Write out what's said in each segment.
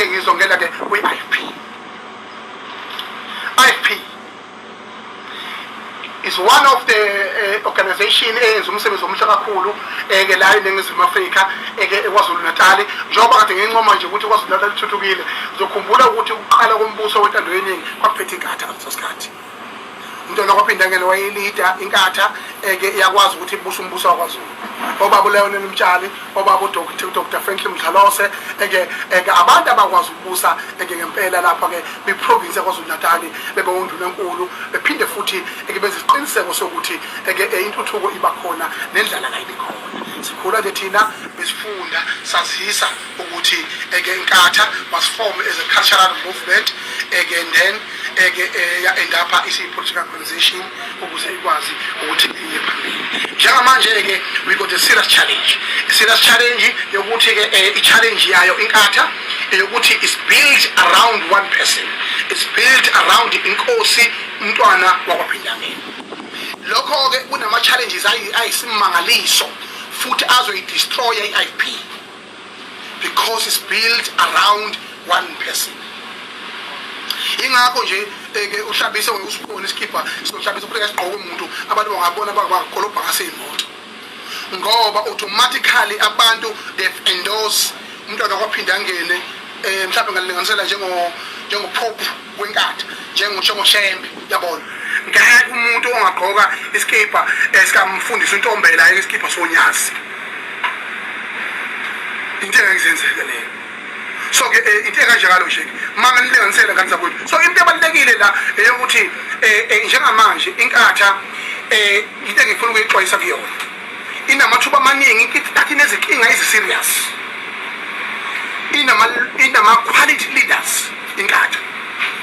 ngizongena ke kwi-IFP. IFP is one of the organization eyenza umsebenzi omuhle kakhulu ke la eNingizimu Afrika eKwaZulu Natal. Njengoba kade ngincoma nje ukuthi KwaZulu Natal ithuthukile, uzokhumbula ukuthi ukuqala kombuso wentando yeningi kwakuphethe inkatha ngaleso sikhathi. Umntwana kwaphinda ngene wayelida inkatha yakwazi ukuthi ibusa umbuso waKwaZulu. Obaba Leonel Mtshali, obaba Dr. Franklin Mdlalose abantu abakwazi ukubusa ngempela lapha ke kwiprovince yaKwaZulu Natal bebe unduna enkulu bephinde futhi benze isiqiniseko sokuthi intuthuko iba khona nendlala kayibi khona. Sikhula nje thina besifunda sazisa ukuthi inkatha must form as a cultural movement and then end up is a political organization ukuze ikwazi ukuthi iye phambili. Njengamanje ke we got a serious challenge. A serious challenge yokuthi ke i-challenge yayo inkatha yokuthi is built around one person. It's built around inkosi umntwana wakwaPhindangeni. Lokho ke kunama challenges ayisimangaliso futhi azoyidestroy i-IFP because it's built around one person. Ingakho nje uhlabise usibone isikipha sohlabisa ukufika sigqoka umuntu abantu bangabona bakholobha ngaseyimoto ngoba automatically abantu they've endorse umntwana wakwaPhindangeni mhlawumbe ngalilinganisela njengo pope wenkatha njengoshembe yabona ngeke umuntu ongagqoka isikipha esikamfundisa untombela isikipha sonyazi into engizenzele leyo. So ke into kanjalo nje manga nilinganisela kanisa kwethu. So into ebalekile la eyokuthi njengamanje inkatha into engifuna ukuyixwayisa kuyona inamathuba amaningi ithi nezinkinga eziserious. Inama quality leaders inkatha.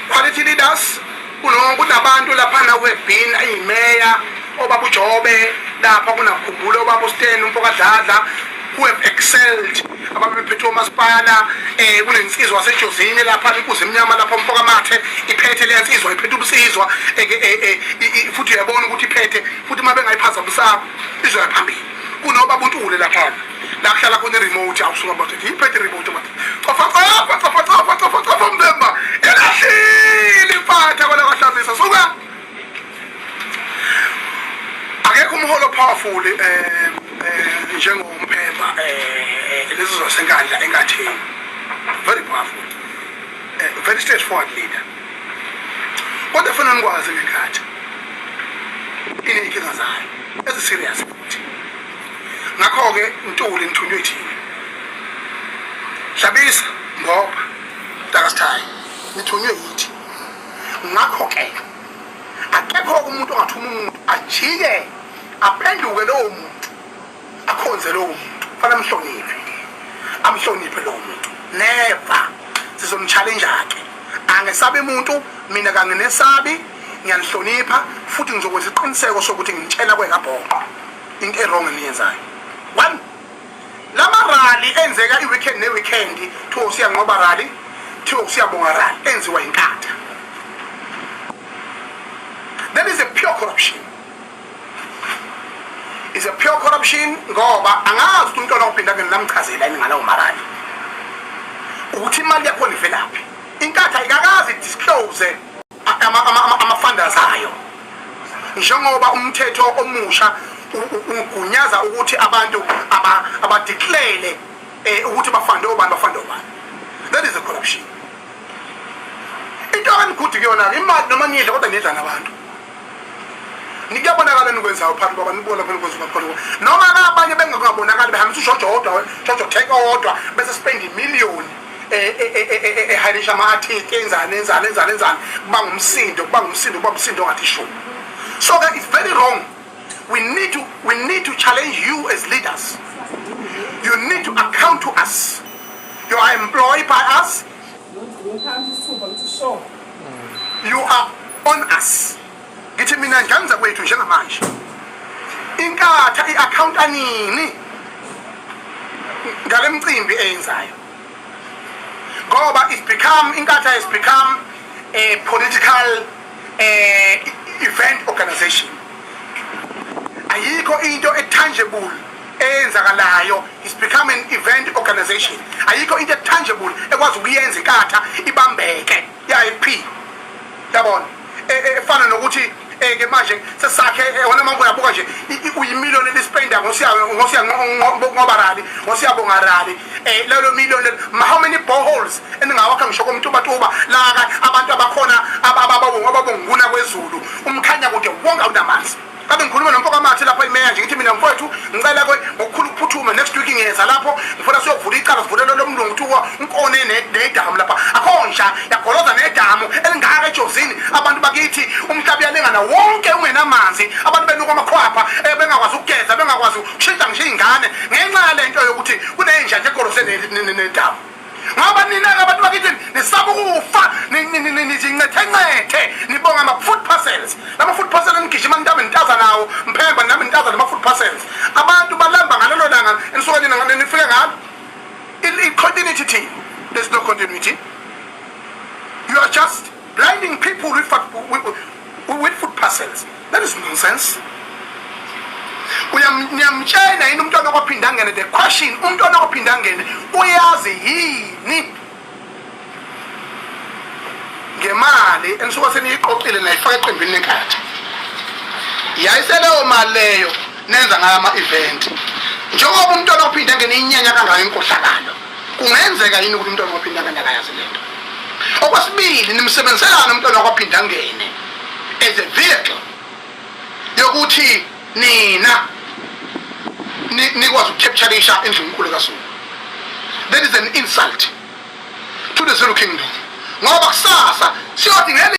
Quality leaders kunabantu lapha na webin ayimeya obaba uJobe lapha kunakhumbula obaba uSten umpokadladla who have excelled ababephethe umasipala kunensizwa wasejozini lapha inkuzi emnyama lapha umfoka mathe iphethe lensizwa iphethe ubusizwa futhi uyabona ukuthi iphethe futhi mabe ngayiphazamisaba izwa phambili kunobaba uNtule lapha la kuhlala khona remote awusuka bathi iphethe remote bathi cofa mbemba elahlile iphatha kwala kwahlabisa suka akekho umholo powerful njengompemba lesizwe senkandla engatheni very powerful very straightforward leader kodwa funa nikwazi ngekhatha inenkinga zayo ezi serious futhi ngakho ke Ntuli ngithunywe thina Hlabisa ngoba takasithayi ngithunywe yithi ngakho ke akekho umuntu ongathuma umuntu ajike aphenduke lowo muntu akhonze lowo muntu fana amhloniphe lowo muntu never sizomchallenge ke angesabe umuntu mina kanginesabi ngiyanihlonipha futhi ngizokwenza iqiniseko sokuthi ngitshela kwengabhonqa into errong eniyenzayo. One lama rally enzeka iweekend neweekend thiwa siyanqoba rally thiwa siyabonga rally enziwa inkatha. That is a pure corruption. It's a pure corruption ngoba angazi ukuthi umntwana ophindangeni namchazela ini ngalawo marali ukuthi imali yakho ivelaphi. Inkatha ikakazi disclose ama-funders ayo njengoba umthetho omusha ugunyaza ukuthi abantu abadeclare ukuthi bafande obani. That is a corruption. Into engikuthi kuyona imali noma niyidla kodwa niyidla nabantu. Nikuyabonakala nikwenzayo phakathi kwabantu nibona phela kwenziwa khona noma abanye bengakubonakala behambisa uJojo take odwa bese spend million eharisha ama-artist enzane kuba ngumsindo ongathi shumi. So that is very wrong. We need to challenge you as leaders. You need to account to us. You are employed by us. You are on us. Ngithi mina ngiyanza kwethu njengamanje inkatha i-account anini ngale mcimbi eyenzayo ngoba inkatha has become a political event organization. Ayikho into tangible eyenzakalayo is become an event organization. Ayikho into tangible ekwazi ukuyenza ikatha ibambeke i-IFP. Yabona efana nokuthi ke manje sesakhe wona manje uyabuka nje uyimiliyoni elispenda ngosiyangqoba rally ngosiyabonga rally lelo million how many boreholes endingawakha ngisho komtubatuba la abantu abakhona ababonguna kwezulu umkhanya kude wonke awunamanzi. Kabe ngikhuluma nomfokamathi lapha imeya nje ngithi mina mfowethu ngicela ngokukhulu ukuphuthuma next week ngiyeza lapho ngifuna siyovula icala sivulele lo mlungu kuthiwa unkone nedamu lapha akhonja yagoloza nedamu elingaka ejozini abantu bakithi umhlaba uyalingana wonke ungenamanzi abantu benuka amakhwapha bengakwazi ukugeza bengakwazi ukushintsha ngisho izingane ngenxa yalento yokuthi kunenjanje egolose nedamu. Ngoba nina abantu bakithi nisaba ukufa nincethe nibonga ama-food parcels. Lama food parcels ngigijima ngitaba ntaza nawo mphemba nami ntaza nama-food parcels. Abantu balamba ngalelo langa enisuka nifike ngalo. I-continuity, there's no continuity. You are just blinding people with food parcels. That is nonsense. Uyamtshela yini umntwana okwaphinda ngene the question umntwana okwaphinda ngene uyazi yini ngemali enisuka seniyiqoqile nayifaka eqembini lenkatha yayiseleyo mali leyo nenza ngayo ama-event njengoba umntwana okwaphinda ngene inyanya kangaka inkohlakalo kungenzeka yini ukuthi umntwana okwaphinda ngene akayazi lento. Okwesibili nimsebenziselana umntwana okwaphinda ngene as a vehicle yokuthi nina nikwazi ukucaptureisha endlini enkulu kaSulu. That is an insult to the Zulu kingdom. Ngoba kusasa siyothi ngeli